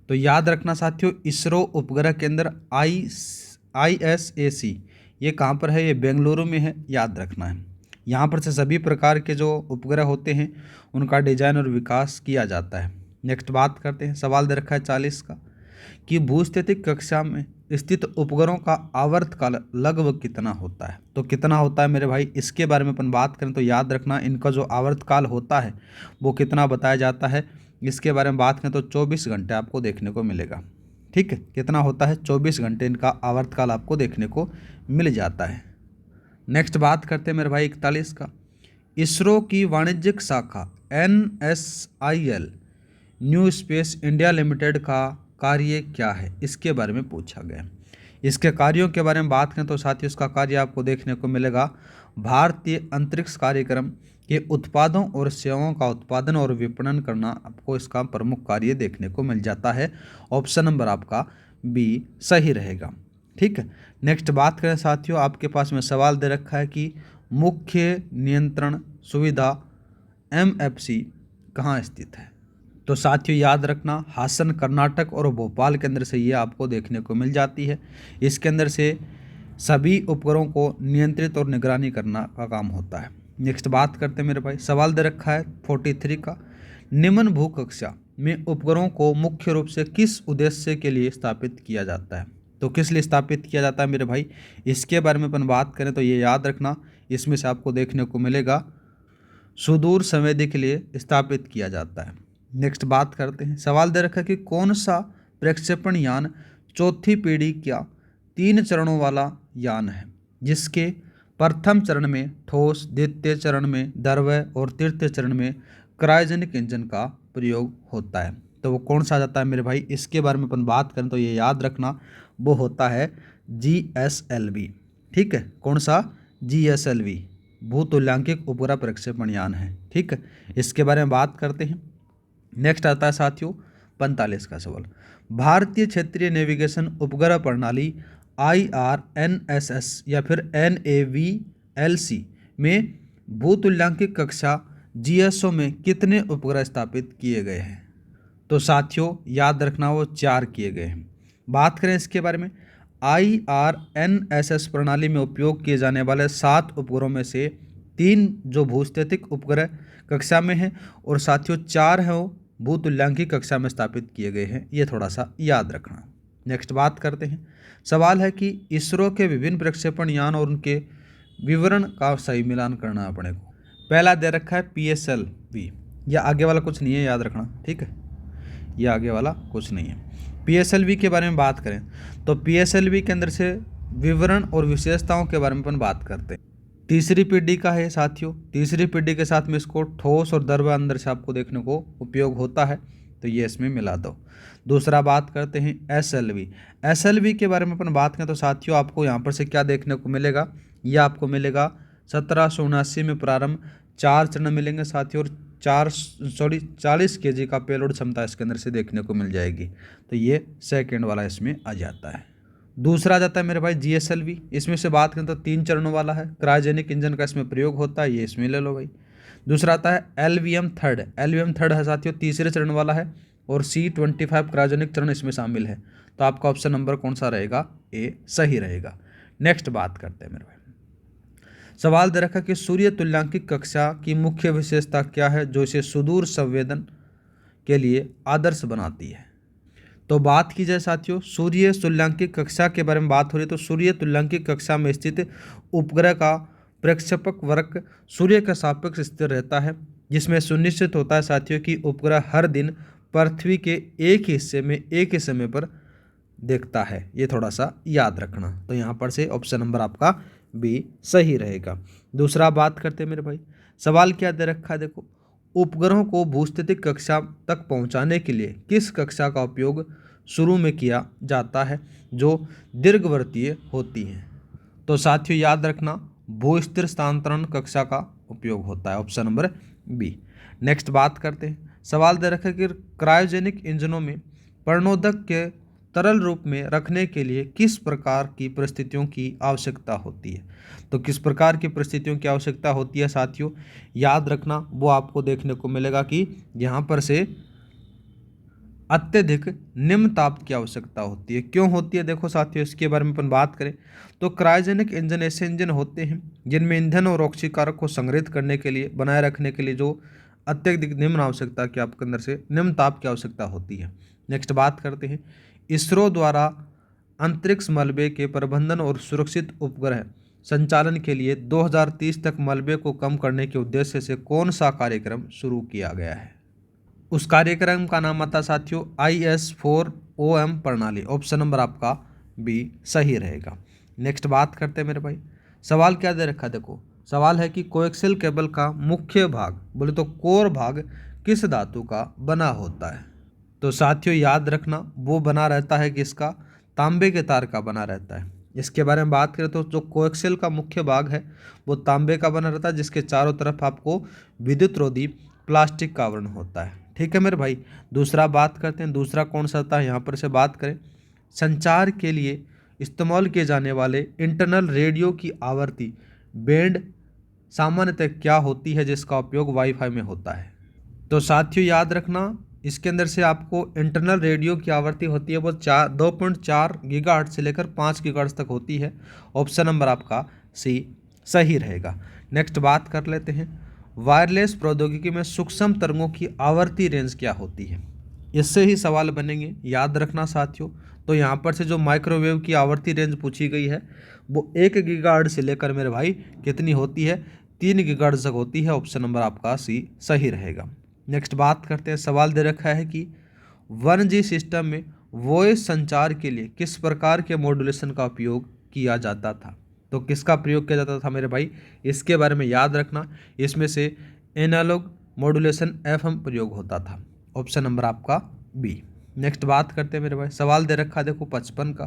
Speaker 1: तो याद रखना साथियों, इसरो उपग्रह केंद्र ISAC ये कहाँ पर है, ये बेंगलुरु में है, याद रखना है। यहाँ पर से सभी प्रकार के जो उपग्रह होते हैं उनका डिजाइन और विकास किया जाता है। नेक्स्ट बात करते हैं, सवाल दे रखा है 40 का कि भूस्थितिक कक्षा में स्थित उपग्रहों का आवर्तकाल लगभग कितना होता है। तो कितना होता है मेरे भाई, इसके बारे में अपन बात करें तो याद रखना इनका जो आवर्तकाल होता है वो कितना बताया जाता है। इसके बारे में बात करें तो 24 घंटे आपको देखने को मिलेगा। ठीक है, कितना होता है, 24 घंटे इनका आवर्तकाल आपको देखने को मिल जाता है। नेक्स्ट बात करते हैं मेरे भाई 41 का, इसरो की वाणिज्यिक शाखा NSIL new space India limited का कार्य क्या है, इसके बारे में पूछा गया। इसके कार्यों के बारे में बात करें तो साथियों इसका कार्य आपको देखने को मिलेगा भारतीय अंतरिक्ष कार्यक्रम कि उत्पादों और सेवाओं का उत्पादन और विपणन करना आपको इसका प्रमुख कार्य देखने को मिल जाता है। ऑप्शन नंबर आपका बी सही रहेगा। ठीक है, नेक्स्ट बात करें साथियों, आपके पास में सवाल दे रखा है कि मुख्य नियंत्रण सुविधा MFC कहाँ स्थित है। तो साथियों याद रखना, हासन कर्नाटक और भोपाल के अंदर से ये आपको देखने को मिल जाती है। इसके अंदर से सभी उपकरणों को नियंत्रित और निगरानी करना का काम होता है। नेक्स्ट बात करते हैं मेरे भाई, सवाल दे रखा है 43 का, निम्न भू कक्षा में उपकरणों को मुख्य रूप से किस उद्देश्य के लिए स्थापित किया जाता है। तो किस लिए स्थापित किया जाता है मेरे भाई, इसके बारे में अपन बात करें तो ये याद रखना, इसमें से आपको देखने को मिलेगा सुदूर संवेदी के लिए स्थापित किया जाता है। नेक्स्ट बात करते हैं, सवाल दे रखा है कि कौन सा प्रक्षेपण यान चौथी पीढ़ी का 3 चरणों वाला यान है, जिसके प्रथम चरण में ठोस, द्वितीय चरण में द्रव्य और तृतीय चरण में क्रायोजेनिक इंजन का प्रयोग होता है। तो वो कौन सा जाता है मेरे भाई, इसके बारे में अपन बात करें तो ये याद रखना, वो होता है GSLV। ठीक है, कौन सा, GSLV भूतुल्यांकिक उपग्रह प्रक्षेपण यान है। ठीक है, इसके बारे में बात करते हैं। नेक्स्ट आता है साथियों 45 का सवाल, भारतीय क्षेत्रीय नेविगेशन उपग्रह प्रणाली IRNSS या फिर NAVLC में भूतुल्यांकिक कक्षा GSO में कितने उपग्रह स्थापित किए गए हैं। तो साथियों याद रखना, वो 4 किए गए हैं। बात करें इसके बारे में, IRNSS प्रणाली में उपयोग किए जाने वाले 7 उपग्रहों में से 3 जो भूस्थितिक उपग्रह कक्षा में हैं और साथियों 4 हैं वो भूतुल्यांकिक कक्षा में स्थापित किए गए हैं, ये थोड़ा सा याद रखना। नेक्स्ट बात करते हैं, सवाल है कि इसरो के विभिन्न प्रक्षेपण यान और उनके विवरण का सही मिलान करना है अपने को। पहला दे रखा है PSLV, या आगे वाला कुछ नहीं है, याद रखना। ठीक है, यह आगे वाला कुछ नहीं है। PSLV के बारे में बात करें तो PSLV के अंदर से विवरण और विशेषताओं के बारे में अपन बात करते हैं। तीसरी पीढ़ी का है साथियों, तीसरी पीढ़ी के साथ में इसको ठोस और द्रव्य अंदर से आपको देखने को उपयोग होता है, तो ये इसमें मिला दो। दूसरा बात करते हैं SLV के बारे में अपन बात करें तो साथियों आपको यहाँ पर से क्या देखने को मिलेगा, यह आपको मिलेगा 1779 में प्रारंभ, 4 चरण मिलेंगे साथियों और 40 kg का पेलोड क्षमता इसके अंदर से देखने को मिल जाएगी। तो ये सेकेंड वाला इसमें आ जाता है। दूसरा जाता है मेरे भाई GSLV, इसमें से बात करें तो 3 चरणों वाला है, क्रायोजेनिक इंजन का इसमें प्रयोग होता है, ये इसमें ले लो भाई। दूसरा आता है LVM थर्ड है साथियों, तीसरे चरण वाला है और C25 क्रायोजेनिक चरण इसमें शामिल है। तो आपका ऑप्शन नंबर कौन सा रहेगा, A सही रहेगा। नेक्स्ट बात करते हैं मेरे भाई, सवाल दे रखा कि सूर्य तुल्यांकिक कक्षा की मुख्य विशेषता क्या है जो इसे सुदूर संवेदन के लिए आदर्श बनाती है। तो बात की जाए साथियों सूर्य तुल्यांकिक कक्षा के बारे में बात हो रही है, तो सूर्य तुल्यांकिक कक्षा में स्थित उपग्रह का प्रक्षेपक वक्र सूर्य के सापेक्ष स्थिर रहता है, जिसमें सुनिश्चित होता है साथियों कि उपग्रह हर दिन पृथ्वी के एक हिस्से में एक ही समय पर देखता है। ये थोड़ा सा याद रखना, तो यहाँ पर से ऑप्शन नंबर आपका बी सही रहेगा। दूसरा बात करते हैं मेरे भाई, सवाल क्या दे रखा है, देखो उपग्रहों को भूस्थितिक कक्षा तक पहुंचाने के लिए किस कक्षा का उपयोग शुरू में किया जाता है जो दीर्घवर्तीय होती हैं। तो साथियों याद रखना भूस्थिर स्थानांतरण कक्षा का उपयोग होता है, ऑप्शन नंबर बी। नेक्स्ट बात करते हैं, सवाल दे रखा है कि क्रायोजेनिक इंजनों में प्रणोदक के तरल रूप में रखने के लिए किस प्रकार की परिस्थितियों की आवश्यकता होती है। तो किस प्रकार की परिस्थितियों की आवश्यकता होती है साथियों, याद रखना वो आपको देखने को मिलेगा कि यहाँ पर से अत्यधिक निम्न ताप की आवश्यकता होती है। क्यों होती है, देखो साथियों इसके बारे में अपन बात करें तो क्रायोजेनिक इंजन ऐसे इंजन होते हैं जिनमें ईंधन और ऑक्सीकारक को संग्रहित करने के लिए, बनाए रखने के लिए जो अत्यधिक निम्न आवश्यकता की आपके अंदर से निम्न ताप की आवश्यकता होती है। नेक्स्ट बात करते हैं, इसरो द्वारा अंतरिक्ष मलबे के प्रबंधन और सुरक्षित उपग्रह संचालन के लिए 2030 तक मलबे को कम करने के उद्देश्य से कौन सा कार्यक्रम शुरू किया गया है। उस कार्यक्रम का नाम आता साथियों IS-4OM प्रणाली, ऑप्शन नंबर आपका बी सही रहेगा। नेक्स्ट बात करते हैं मेरे भाई, सवाल क्या दे रखा है, देखो सवाल है कि कोएक्सियल केबल का मुख्य भाग बोले तो कोर भाग किस धातु का बना होता है। तो साथियों याद रखना वो बना रहता है किसका, तांबे के तार का बना रहता है। इसके बारे में बात करें तो जो कोएक्सियल का मुख्य भाग है वो तांबे का बना रहता है, जिसके चारों तरफ आपको विद्युत रोधी प्लास्टिक का आवरण होता है। ठीक है मेरे भाई। दूसरा बात करते हैं, दूसरा कौन सा था यहाँ पर से बात करें, संचार के लिए इस्तेमाल किए जाने वाले इंटरनल रेडियो की आवृत्ति बैंड सामान्यतः क्या होती है जिसका उपयोग वाईफाई में होता है। तो साथियों याद रखना, इसके अंदर से आपको इंटरनल रेडियो की आवृत्ति होती है वो 2.4 गीगाहर्ट्ज से लेकर 5 गीगाहर्ट्ज तक होती है। ऑप्शन नंबर आपका सी सही रहेगा। नेक्स्ट बात कर लेते हैं, वायरलेस प्रौद्योगिकी में सूक्ष्म तरंगों की आवर्ती रेंज क्या होती है। इससे ही सवाल बनेंगे, याद रखना साथियों। तो यहाँ पर से जो माइक्रोवेव की आवर्ती रेंज पूछी गई है वो 1 गीगाहर्ट्ज से लेकर मेरे भाई कितनी होती है, 3 गीगाहर्ट्ज तक होती है। ऑप्शन नंबर आपका सी सही रहेगा। नेक्स्ट बात करते हैं, सवाल दे रखा है कि 1G सिस्टम में वॉइस संचार के लिए किस प्रकार के मॉड्यूलेशन का उपयोग किया जाता था। तो किसका प्रयोग किया जाता था मेरे भाई, इसके बारे में याद रखना। इसमें से एनालॉग मॉड्यूलेशन FM प्रयोग होता था। ऑप्शन नंबर आपका बी। नेक्स्ट बात करते हैं मेरे भाई, सवाल दे रखा है देखो 55 का।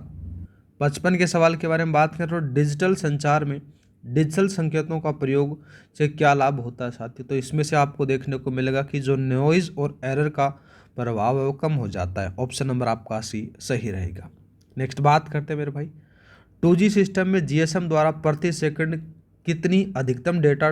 Speaker 1: 55 के सवाल के बारे में बात करें तो डिजिटल संचार में डिजिटल संकेतों का प्रयोग से क्या लाभ होता है साथियों। तो इसमें से आपको देखने को मिलेगा कि जो नॉइज़ और एरर का प्रभाव है वो कम हो जाता है। ऑप्शन नंबर आपका सी सही रहेगा। नेक्स्ट बात करते हैं मेरे भाई, 2G सिस्टम में GSM द्वारा प्रति सेकंड कितनी अधिकतम डेटा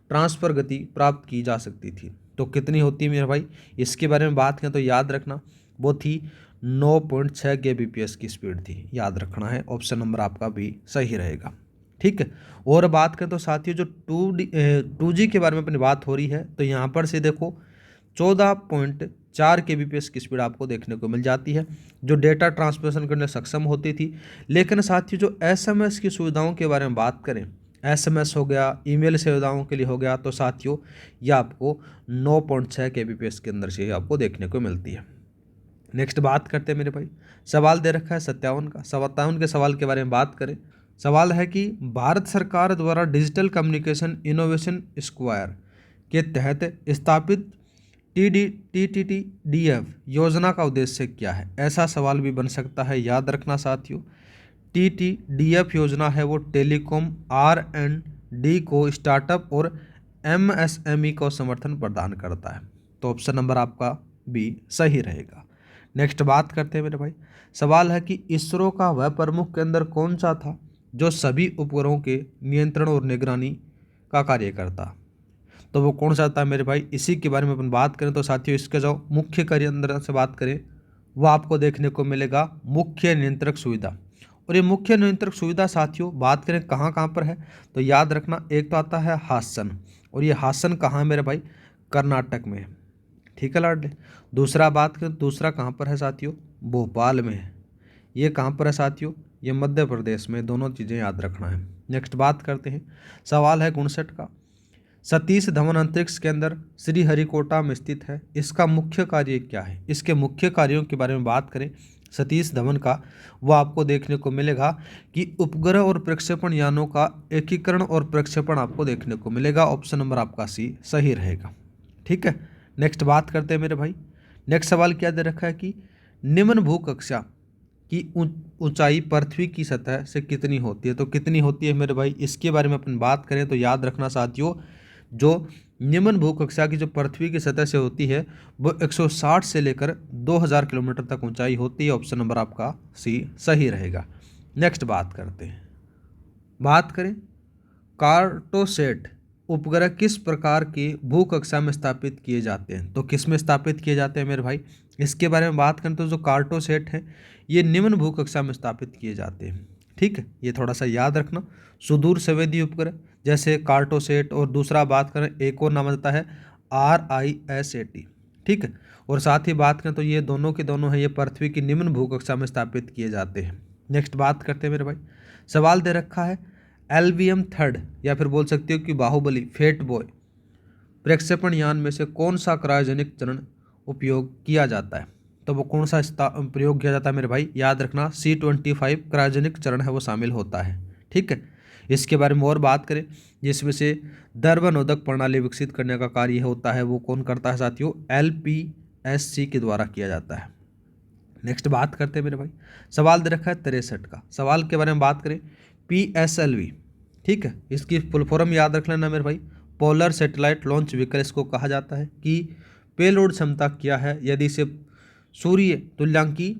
Speaker 1: ट्रांसफर गति प्राप्त की जा सकती थी। तो कितनी होती है मेरे भाई, इसके बारे में बात करें तो याद रखना वो थी 9.6 kbps की स्पीड थी, याद रखना है। ऑप्शन नंबर आपका भी सही रहेगा। ठीक है। और बात करें तो साथियों जो 2G के बारे में अपनी बात हो रही है तो यहाँ पर से देखो 14.4 kbps की स्पीड आपको देखने को मिल जाती है, जो डेटा ट्रांसमिशन करने सक्षम होती थी। लेकिन साथियों जो SMS की सुविधाओं के बारे में बात करें, SMS हो गया, ईमेल सुविधाओं के लिए हो गया, तो साथियों ये आपको 9.6 kbps के अंदर से आपको देखने को मिलती है। नेक्स्ट बात करते हैं मेरे भाई, सवाल दे रखा है 57 का। 57 के सवाल के बारे में बात करें, सवाल है कि भारत सरकार द्वारा डिजिटल कम्युनिकेशन इनोवेशन स्क्वायर के तहत स्थापित TTTDF योजना का उद्देश्य क्या है। ऐसा सवाल भी बन सकता है, याद रखना साथियों। TTDF योजना है वो टेलीकॉम R&D को स्टार्टअप और MSME को समर्थन प्रदान करता है। तो ऑप्शन नंबर आपका बी सही रहेगा। नेक्स्ट बात करते हैं मेरे भाई, सवाल है कि इसरो का वह प्रमुख केंद्र कौन सा था जो सभी उपग्रहों के नियंत्रण और निगरानी का कार्य करता। तो वो कौन सा था मेरे भाई, इसी के बारे में अपन बात करें तो साथियों इसके जो मुख्य केंद्र से बात करें वो आपको देखने को मिलेगा मुख्य नियंत्रक सुविधा। और ये मुख्य नियंत्रक सुविधा साथियों बात करें कहाँ कहाँ पर है, तो याद रखना एक तो आता है हासन, और ये हासन कहाँ है मेरे भाई, कर्नाटक में है। ठीक है लाडले। दूसरा बात करें, दूसरा कहाँ पर है साथियों, भोपाल में है। ये कहाँ पर है साथियों, ये मध्य प्रदेश में। दोनों चीज़ें याद रखना है। नेक्स्ट बात करते हैं, सवाल है 59 का। सतीश धवन अंतरिक्ष केंद्र श्रीहरिकोटा में स्थित है, इसका मुख्य कार्य क्या है। इसके मुख्य कार्यों के बारे में बात करें सतीश धवन का, वो आपको देखने को मिलेगा कि उपग्रह और प्रक्षेपण यानों का एकीकरण और प्रक्षेपण आपको देखने को मिलेगा। ऑप्शन नंबर आपका सी सही रहेगा। ठीक है। नेक्स्ट बात करते हैं मेरे भाई, नेक्स्ट सवाल क्या दे रखा है कि निम्न भूकक्षा की ऊंचाई पृथ्वी की सतह से कितनी होती है। तो कितनी होती है मेरे भाई, इसके बारे में अपन बात करें तो याद रखना साथियों जो निम्न भूकक्षा की जो पृथ्वी की सतह से होती है वो 160 से लेकर 2000 किलोमीटर तक ऊंचाई होती है। ऑप्शन नंबर आपका सी सही रहेगा। नेक्स्ट बात करते हैं, बात करें कार्टोसेट उपग्रह किस प्रकार के भूकक्षा में स्थापित किए जाते हैं। तो किस में स्थापित किए जाते हैं मेरे भाई, इसके बारे में बात करें तो जो कार्टोसेट है ये निम्न भूकक्षा में स्थापित किए जाते हैं। ठीक है, ये थोड़ा सा याद रखना। सुदूर संवेदी उपग्रह जैसे कार्टोसेट, और दूसरा बात करें एक और नाम आता है RISAT। ठीक है, और साथ ही बात करें तो ये दोनों के दोनों हैं, ये पृथ्वी की निम्न भूकक्षा में स्थापित किए जाते हैं। नेक्स्ट बात करते हैं मेरे भाई, सवाल दे रखा है LVM 3 या फिर बोल सकते हो कि बाहुबली फेट बॉय प्रक्षेपण यान में से कौन सा क्रायोजेनिक चरण उपयोग किया जाता है। तो वो कौन सा प्रयोग किया जाता है मेरे भाई, याद रखना C-25 क्रायोजेनिक चरण है वो शामिल होता है। ठीक है, इसके बारे में और बात करें जिसमें से द्रवनोदक प्रणाली विकसित करने का कार्य होता है वो कौन करता है साथियों, LPSC के द्वारा किया जाता है। नेक्स्ट बात करते हैं मेरे भाई, सवाल दे रखा है 63 का। सवाल के बारे में बात करें, PSLV, ठीक है, इसकी फुल फॉर्म याद रख लेना मेरे भाई, पोलर सैटेलाइट लॉन्च व्हीकल इसको कहा जाता है। कि पेलोड क्षमता क्या है यदि इसे सूर्य तुल्यांकी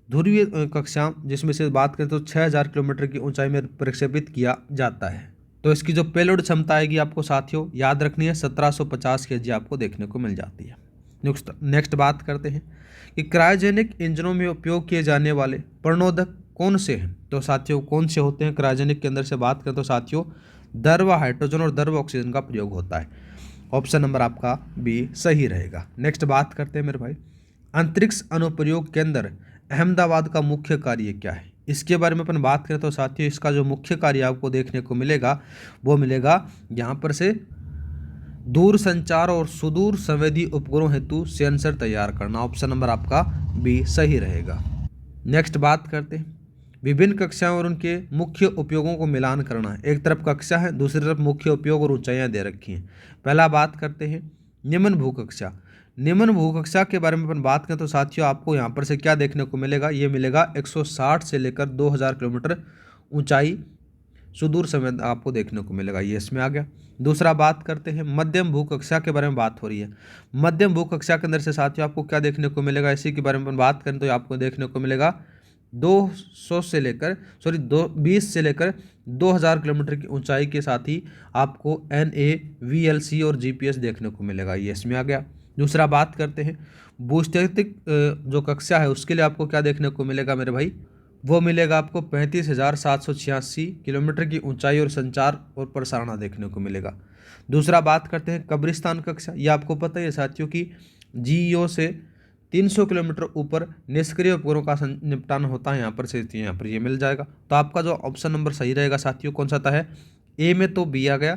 Speaker 1: ध्रुवीय कक्षा जिसमें से बात करें तो 6000 किलोमीटर की ऊंचाई में प्रक्षेपित किया जाता है। तो इसकी जो पेलोड क्षमता आएगी आपको साथियों याद रखनी है, 1750 kg आपको देखने को मिल जाती है। नेक्स्ट बात करते हैं कि क्रायोजेनिक इंजनों में उपयोग किए जाने वाले प्रणोदक कौन से हैं। तो साथियों कौन से होते हैं क्रायोजेनिक के अंदर से बात करें तो साथियों द्रव हाइड्रोजन और द्रव ऑक्सीजन का प्रयोग होता है। ऑप्शन नंबर आपका बी सही रहेगा। नेक्स्ट बात करते हैं मेरे भाई, अंतरिक्ष अनुप्रयोग केंद्र अहमदाबाद का मुख्य कार्य क्या है। इसके बारे में अपन बात करें तो साथियों इसका जो मुख्य कार्य आपको देखने को मिलेगा वो मिलेगा यहाँ पर से दूर संचार और सुदूर संवेदी उपग्रहों हेतु सेंसर तैयार करना। ऑप्शन नंबर आपका बी सही रहेगा। नेक्स्ट बात करते हैं, विभिन्न कक्षाओं और उनके मुख्य उपयोगों को मिलान करना है। एक तरफ कक्षा है, दूसरी तरफ मुख्य उपयोग और ऊंचाइयां दे रखी हैं। पहला बात करते हैं निम्न भूकक्षा। निम्न भूकक्षा के बारे में अपन बात करें तो साथियों आपको यहाँ पर से क्या देखने को मिलेगा, ये मिलेगा 160 से लेकर 2000 किलोमीटर ऊंचाई सुदूर समय आपको देखने को मिलेगा, ये इसमें आ गया। दूसरा बात करते हैं मध्यम भूकक्षा के बारे में बात हो रही है। मध्यम भूकक्षा के अंदर से साथियों आपको क्या देखने को मिलेगा, इसी के बारे में बात करें तो आपको देखने को मिलेगा 20 से लेकर 2000 किलोमीटर की ऊंचाई के साथ ही आपको NA, VLC और GPS देखने को मिलेगा, ये इसमें आ गया। दूसरा बात करते हैं भूस्थितिक जो कक्षा है उसके लिए आपको क्या देखने को मिलेगा मेरे भाई, वो मिलेगा आपको 35,786 किलोमीटर की ऊंचाई और संचार और प्रसारण देखने को मिलेगा। दूसरा बात करते हैं कब्रिस्तान कक्षा। ये आपको पता है साथियों की GEO से 300 किलोमीटर ऊपर निष्क्रिय उपग्रहों का निपटान होता है, यहाँ पर ये मिल जाएगा। तो आपका जो ऑप्शन नंबर सही रहेगा साथियों कौन सा था है, ए में तो बी आ गया,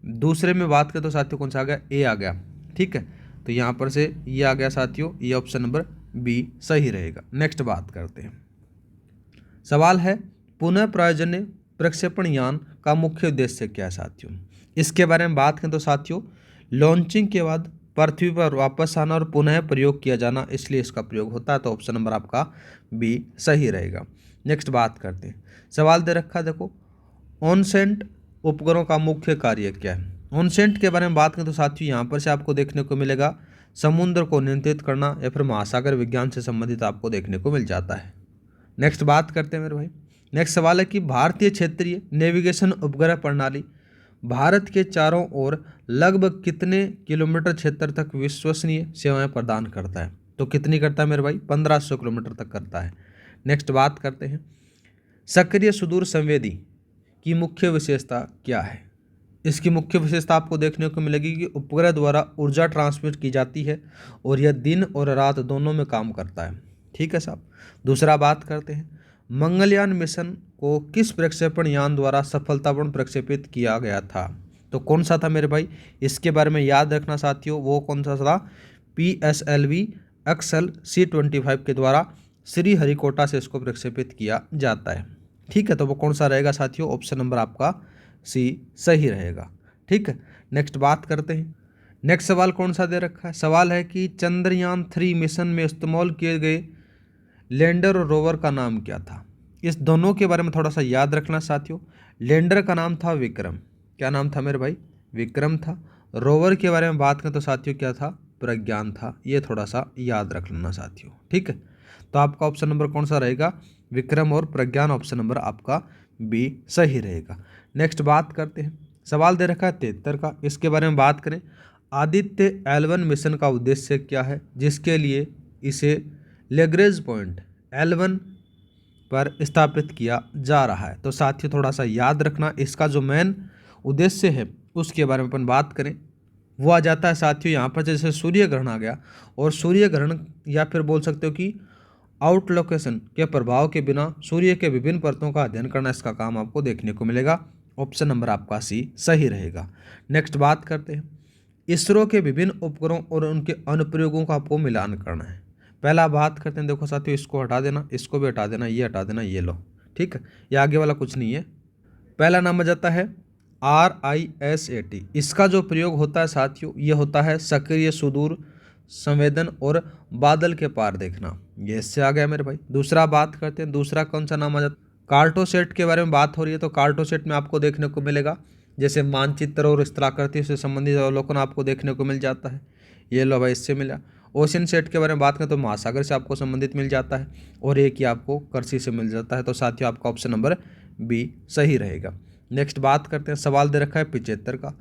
Speaker 1: दूसरे में बात करें तो साथियों कौन सा आ गया, ए आ गया, ठीक है। तो यहाँ पर से ये आ गया साथियों, ये ऑप्शन नंबर बी सही रहेगा। नेक्स्ट बात करते हैं, सवाल है पुनः प्रयोजन प्रक्षेपण यान का मुख्य उद्देश्य क्या है साथियों। इसके बारे में बात करें तो साथियों लॉन्चिंग के बाद पृथ्वी पर वापस आना और पुनः प्रयोग किया जाना, इसलिए इसका प्रयोग होता है। तो ऑप्शन नंबर आपका बी सही रहेगा। नेक्स्ट बात करते हैं, सवाल दे रखा है देखो ऑनसेंट उपग्रहों का मुख्य कार्य क्या है। ऑनसेंट के बारे में बात करें तो साथियों यहाँ पर से आपको देखने को मिलेगा समुद्र को नियंत्रित करना या फिर महासागर विज्ञान से संबंधित आपको देखने को मिल जाता है। नेक्स्ट बात करते हैं मेरे भाई, नेक्स्ट सवाल है कि भारतीय क्षेत्रीय नेविगेशन उपग्रह प्रणाली भारत के चारों ओर लगभग कितने किलोमीटर क्षेत्र तक विश्वसनीय सेवाएं प्रदान करता है। तो कितनी करता है मेरे भाई, 1500 किलोमीटर तक करता है। नेक्स्ट बात करते हैं सक्रिय सुदूर संवेदी की मुख्य विशेषता क्या है। इसकी मुख्य विशेषता आपको देखने को मिलेगी कि उपग्रह द्वारा ऊर्जा ट्रांसमिट की जाती है और यह दिन और रात दोनों में काम करता है, ठीक है साहब। दूसरा बात करते हैं मंगलयान मिशन को किस प्रक्षेपण यान द्वारा सफलतापूर्ण प्रक्षेपित किया गया था। तो कौन सा था मेरे भाई, इसके बारे में याद रखना साथियों, वो कौन सा था, PSLV XL C-25 के द्वारा श्रीहरिकोटा से इसको प्रक्षेपित किया जाता है, ठीक है। तो वो कौन सा रहेगा साथियों, ऑप्शन नंबर आपका सी सही रहेगा, ठीक है। नेक्स्ट बात करते हैं, नेक्स्ट सवाल कौन सा दे रखा है, सवाल है कि चंद्रयान 3 मिशन में इस्तेमाल किए गए लैंडर और रोवर का नाम क्या था। इस दोनों के बारे में थोड़ा सा याद रखना साथियों। लैंडर का नाम था विक्रम, क्या नाम था मेरे भाई, विक्रम था। रोवर के बारे में बात करें तो साथियों क्या था, प्रज्ञान था। ये थोड़ा सा याद रख लेना साथियों, ठीक है। तो आपका ऑप्शन नंबर कौन सा रहेगा, विक्रम और प्रज्ञान, ऑप्शन नंबर आपका बी सही रहेगा। नेक्स्ट बात करते हैं, सवाल दे रखा है 73 का। इसके बारे में बात करें आदित्य L1 मिशन का उद्देश्य क्या है, जिसके लिए इसे लेग्रेज पॉइंट L1 पर स्थापित किया जा रहा है। तो साथियों थोड़ा सा याद रखना, इसका जो मेन उद्देश्य है उसके बारे में अपन बात करें वो आ जाता है साथियों यहाँ पर जैसे सूर्य ग्रहण आ गया, और सूर्य ग्रहण या फिर बोल सकते हो कि आउटलोकेशन के प्रभाव के बिना सूर्य के विभिन्न परतों का अध्ययन करना, इसका काम आपको देखने को मिलेगा। ऑप्शन नंबर आपका सी सही रहेगा। नेक्स्ट बात करते हैं इसरो के विभिन्न उपग्रहों और उनके अनुप्रयोगों का आपको मिलान करना है। पहला बात करते हैं, देखो साथियों इसको हटा देना, इसको भी हटा देना, ये हटा देना, ये लो, ठीक है। ये आगे वाला कुछ नहीं है। पहला नाम आ जाता है RISAT। इसका जो प्रयोग होता है साथियों ये होता है सक्रिय सुदूर संवेदन और बादल के पार देखना, ये इससे आ गया मेरे भाई। दूसरा बात करते हैं, दूसरा कौन सा नाम आ जाता है, कार्टोसेट के बारे में बात हो रही है। तो कार्टोसेट में आपको देखने को मिलेगा जैसे मानचित्र और स्थलाकृति से संबंधित अवलोकन आपको देखने को मिल जाता है। ये लो भाई, इससे मिला। ओशन सेट के बारे में बात करें तो महासागर से आपको संबंधित मिल जाता है, और एक ही आपको कृषि से मिल जाता है। तो साथियों आपका ऑप्शन नंबर बी सही रहेगा। नेक्स्ट बात करते हैं, सवाल दे रखा है 75 का,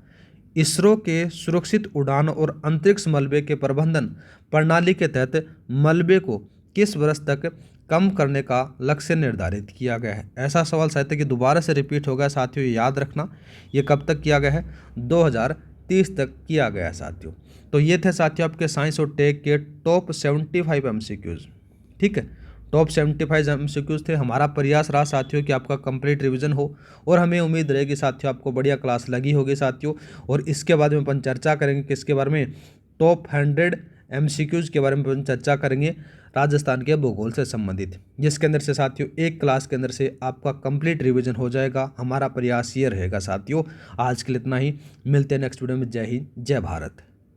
Speaker 1: इसरो के सुरक्षित उड़ान और अंतरिक्ष मलबे के प्रबंधन प्रणाली के तहत मलबे को किस वर्ष तक कम करने का लक्ष्य निर्धारित किया गया है। ऐसा सवाल साहित्य की दोबारा से रिपीट हो गया साथियों, याद रखना। ये कब तक किया गया है, 2030 तक किया गया है साथियों। तो ये थे साथियों आपके साइंस और टेक के टॉप 75 MCQs। ठीक है, टॉप 75 MCQs थे। हमारा प्रयास रहा साथियों कि आपका कंप्लीट रिवीजन हो, और हमें उम्मीद रहेगी साथियों आपको बढ़िया क्लास लगी होगी साथियों। और इसके बाद में अपन चर्चा करेंगे किसके बारे में, टॉप 100 MCQs के बारे में अपन चर्चा करेंगे राजस्थान के भूगोल से संबंधित, जिसके अंदर से साथियों एक क्लास के अंदर से आपका कंप्लीट रिवीजन हो जाएगा। हमारा प्रयास ये रहेगा साथियों। आज के लिए इतना ही, मिलते हैं नेक्स्ट वीडियो में। जय हिंद, जय भारत।